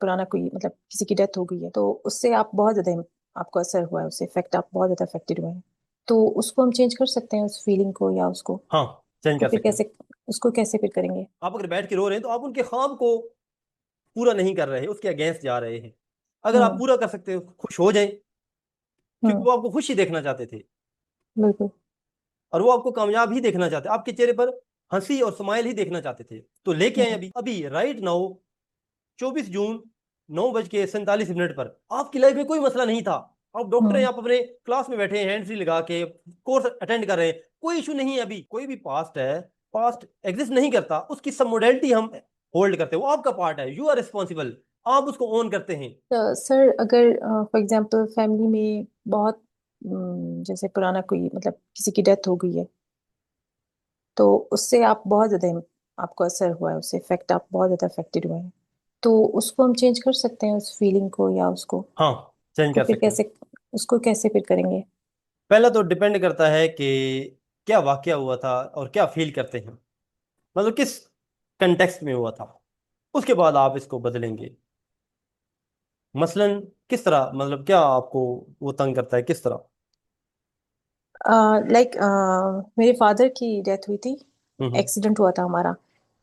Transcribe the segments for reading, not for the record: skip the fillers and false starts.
पुराना कोई मतलब किसी की डेथ हो गई है तो उससे आप बहुत ज्यादा आपको असर हुआ है, उससे इफेक्ट आप बहुत ज्यादा अफेक्टेड हुए हैं। तो उसको हम चेंज कर सकते हैं, उस फीलिंग को या उसको। हाँ, चेंज तो कर फिर सकते हैं। कैसे, उसको कैसे फिर करेंगे? आप अगर बैठ के रो रहे हैं तो आप उनके ख्वाब को पूरा नहीं कर रहे हैं, उसके अगेंस्ट जा रहे हैं। अगर आप हम्म। पूरा कर सकते हो, खुश हो जाएं, क्योंकि हम्म। वो आपको खुशी देखना चाहते थे बिल्कुल। और वो आपको कामयाब ही देखना चाहते, आपके चेहरे पर हंसी और स्माइल ही देखना चाहते थे। तो लेके आए हम्म। अभी अभी राइट नाउ, 24 जून, 9:47 पर। आपकी लाइफ में कोई मसला नहीं था, आप डॉक्टर हैं, हम्म। आप अपने क्लास में बैठे हैं, हैंड फ्री लगा के कोर्स अटेंड कर रहे हैं, कोई इशू नहीं है। अभी कोई भी पास्ट है, पास्ट एग्जिस्ट नहीं करता, उसकी सब मोडेलिटी हम होल्ड करते हैं, वो आपका पार्ट है, यू आर रिस्पॉन्सिबल। आप उसको ओन करते हैं। तो सर अगर फॉर एग्जांपल फैमिली में बहुत जैसे पुराना कोई मतलब किसी की डेथ हो गई है तो उससे आप बहुत ज्यादा आपको असर हुआ है, उससे इफेक्ट आप बहुत ज्यादा अफेक्टेड हुए हैं। तो उसको हम चेंज कर सकते हैं, उस फीलिंग को या उसको। हाँ, चेंज तो कर फिर सकते हैं। कैसे, उसको कैसे फिर करेंगे? पहला तो डिपेंड करता है कि क्या वाकया हुआ था और क्या फील करते हैं, मतलब किस कंटेक्स्ट में हुआ था, उसके बाद आप इसको बदलेंगे। मसलन किस तरह, मतलब क्या आपको वो तंग करता है, किस तरह? लाइक मेरे फादर की डेथ हुई थी, हम्म। एक्सीडेंट हुआ था हमारा।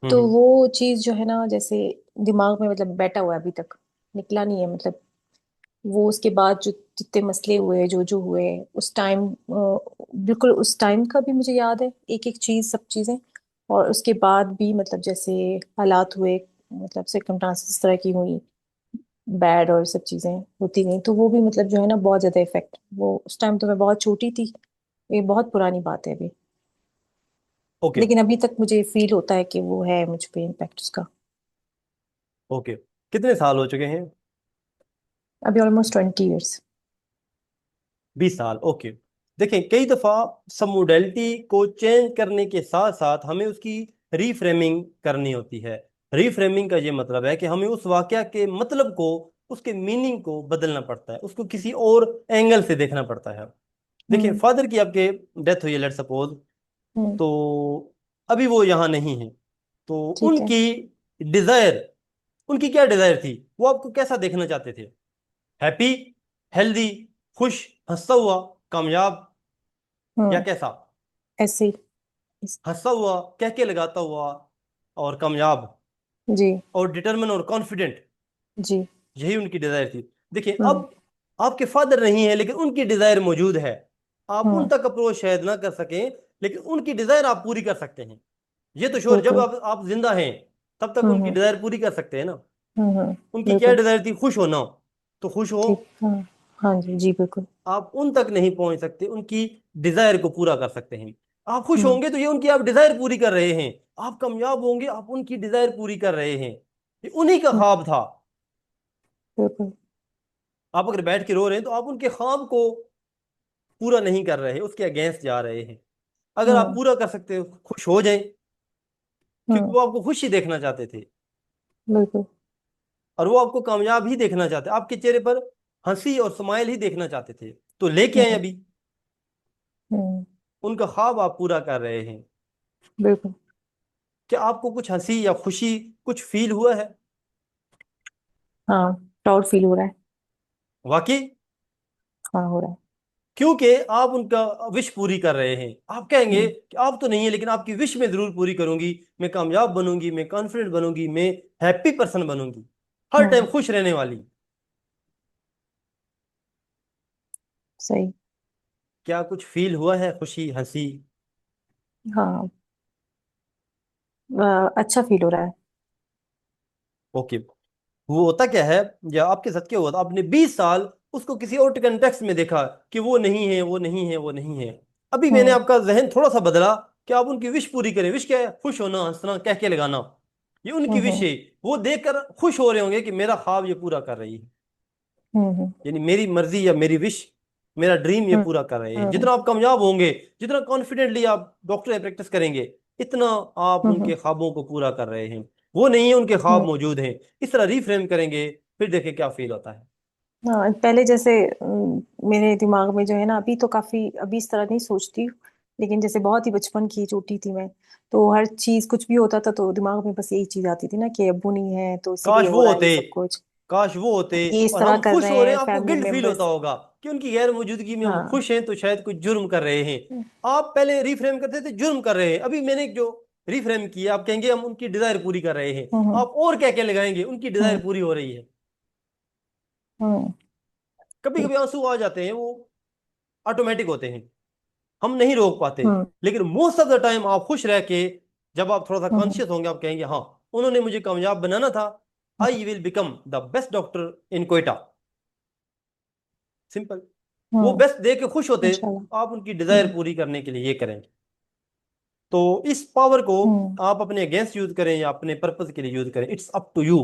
तो हम्म। वो चीज़ जो है ना, जैसे दिमाग में मतलब बैठा हुआ है, अभी तक निकला नहीं है। मतलब वो उसके बाद जो जितने मसले हुए, जो हुए उस टाइम, बिल्कुल उस टाइम का भी मुझे याद है, एक एक चीज़, सब चीज़ें। और उसके बाद भी मतलब जैसे हालात हुए, मतलब सर्कमस्टांसेस इस तरह की हुई बैड, और सब चीज़ें होती गई, तो वो भी मतलब जो है ना बहुत ज़्यादा इफेक्ट। वो उस टाइम तो मैं बहुत छोटी थी, ये बहुत पुरानी बात है अभी। ओके। लेकिन अभी तक मुझे फील होता है कि वो है मुझ पे इम्पैक्ट उसका। ओके, कितने साल हो चुके हैं? अभी ऑलमोस्ट 20 ईयर्स। 20 साल, ओके। देखें, कई दफा सब मोडेलिटी को चेंज करने के साथ साथ हमें उसकी रीफ्रेमिंग करनी होती है। रीफ्रेमिंग का ये मतलब है कि हमें उस वाकया के मतलब को, उसके मीनिंग को बदलना पड़ता है, उसको किसी और एंगल से देखना पड़ता है। देखिए, हम्म। फादर की आपके डेथ हुई है, लेट सपोज। हम्म। तो अभी वो यहाँ नहीं है, तो ठीक है। उनकी डिजायर, उनकी क्या डिजायर थी, वो आपको कैसा देखना चाहते थे? हैप्पी, हेल्दी, खुश, हंसता हुआ, कामयाब, या हम्म। कैसा? ऐसे ही। हंसता हुआ, कह के लगाता हुआ, और कामयाब, जी। और डिटरमिन और कॉन्फिडेंट। जी। यही उनकी डिजायर थी। देखिए, हम्म। अब आपके फादर नहीं है लेकिन उनकी डिजायर मौजूद है। आप उन हम्म। तक अप्रोच शायद ना कर सकें, लेकिन उनकी डिजायर आप पूरी कर सकते हैं। ये तो श्योर, जब बिल्कुल। आप जिंदा हैं तब तक उनकी हम्म। डिजायर पूरी कर सकते हैं ना। उनकी क्या बिल्कुल। डिजायर थी? खुश होना। तो खुश हो, ठीक, हाँ। हाँ जी, जी बिल्कुल। आप उन तक नहीं पहुंच सकते, उनकी डिजायर को पूरा कर सकते हैं। आप खुश हम्म। होंगे तो ये उनकी आप डिजायर पूरी कर रहे हैं। आप कामयाब होंगे, आप उनकी डिजायर पूरी कर रहे हैं। ये उन्हीं का हम्म। ख्वाब था। बिल्कुल। आप अगर बैठ के रो रहे हैं तो आप उनके ख्वाब को पूरा नहीं कर रहे हैं, उसके अगेंस्ट जा रहे हैं। अगर आप हम्म। पूरा कर सकते हो, खुश हो जाएं, क्योंकि हम्म। वो आपको खुशी देखना चाहते थे बिल्कुल। और वो आपको कामयाब ही देखना चाहते, आपके चेहरे पर हंसी और स्माइल ही देखना चाहते थे। तो लेके आए हम्म। अभी, हम्म। उनका ख्वाब आप पूरा कर रहे हैं। बिल्कुल। क्या आपको कुछ हंसी या खुशी, कुछ फील हुआ है? हाँ, प्राउड फील हो रहा है। वाकई? हाँ, हो रहा है। क्योंकि आप उनका विश पूरी कर रहे हैं। आप कहेंगे हम्म। कि आप तो नहीं है, लेकिन आपकी विश मैं जरूर पूरी करूंगी। मैं कामयाब बनूंगी, मैं कॉन्फिडेंट बनूंगी, मैं हैप्पी पर्सन बनूंगी, हर टाइम हम्म। खुश रहने वाली। सही। क्या कुछ फील हुआ है, खुशी, हंसी? हाँ, अच्छा फील हो रहा है। ओके। वो होता क्या है, या आपके साथ क्या हुआ था, आपने 20 साल उसको किसी और कंटेक्स्ट में देखा कि वो नहीं है, वो नहीं है, वो नहीं है। अभी मैंने हम्म। आपका जहन थोड़ा सा बदला कि आप उनकी विश पूरी करें। विश क्या है? खुश होना, हंसना, कह के लगाना। ये उनकी विश हम्म। है। वो देखकर खुश हो रहे होंगे कि मेरा ख्वाब ये पूरा कर रही है, हम्म। यानी मेरी मर्जी या मेरी विश, मेरा ड्रीम ये हम्म। पूरा कर रहे हैं। हम्म। जितना आप कामयाब होंगे, जितना कॉन्फिडेंटली आप डॉक्टर प्रैक्टिस करेंगे, इतना आप हम्म। उनके ख्वाबों को पूरा कर रहे हैं। वो नहीं है, उनके ख्वाब हम्म। मौजूद हैं। इस तरह रिफ्रेम करेंगे, फिर देखें क्या फील होता है। हाँ, पहले जैसे मेरे दिमाग में जो है ना, अभी तो काफी, अभी इस तरह नहीं सोचती हूँ। लेकिन जैसे बहुत ही बचपन की छोटी थी मैं, तो हर चीज कुछ भी होता था तो दिमाग में बस यही चीज आती थी ना कि अब्बू नहीं है तो काश इसीलिए हो वो रहा है ये होते, सब कुछ। काश वो होते। ये इस और तरह हम कर खुश रहे हो रहे हैं हैं, आपको फैमिली गिल्ट फील होता मेंबर्स। होगा कि उनकी गैर मौजूदगी में हम हाँ। खुश हैं तो शायद कुछ जुर्म कर रहे हैं। आप पहले रिफ्रेम करते थे जुर्म कर रहे हैं, अभी मैंने जो रिफ्रेम किया, आप कहेंगे हम उनकी डिजायर पूरी कर रहे हैं। हम्म। आप और क्या क्या लगाएंगे, उनकी हम्म। डिजायर पूरी हो रही है। हम्म। कभी कभी आंसू आ जाते हैं, वो ऑटोमेटिक होते हैं, हम नहीं रोक पाते। हम्म। लेकिन मोस्ट ऑफ द टाइम आप खुश रह के, जब आप थोड़ा सा हम्म। कॉन्शियस होंगे, आप कहेंगे हाँ, उन्होंने मुझे कामयाब बनाना था। I will become the best doctor in Quetta. Simple. वो हम्म। बेस्ट दे के खुश होते, इंशाल्लाह। आप उनकी डिजायर हम्म। पूरी करने के लिए ये करें। तो इस पावर को हम्म। आप अपने अगेंस्ट यूज करें या अपने पर्पज के लिए यूज करें, इट्स अप टू यू।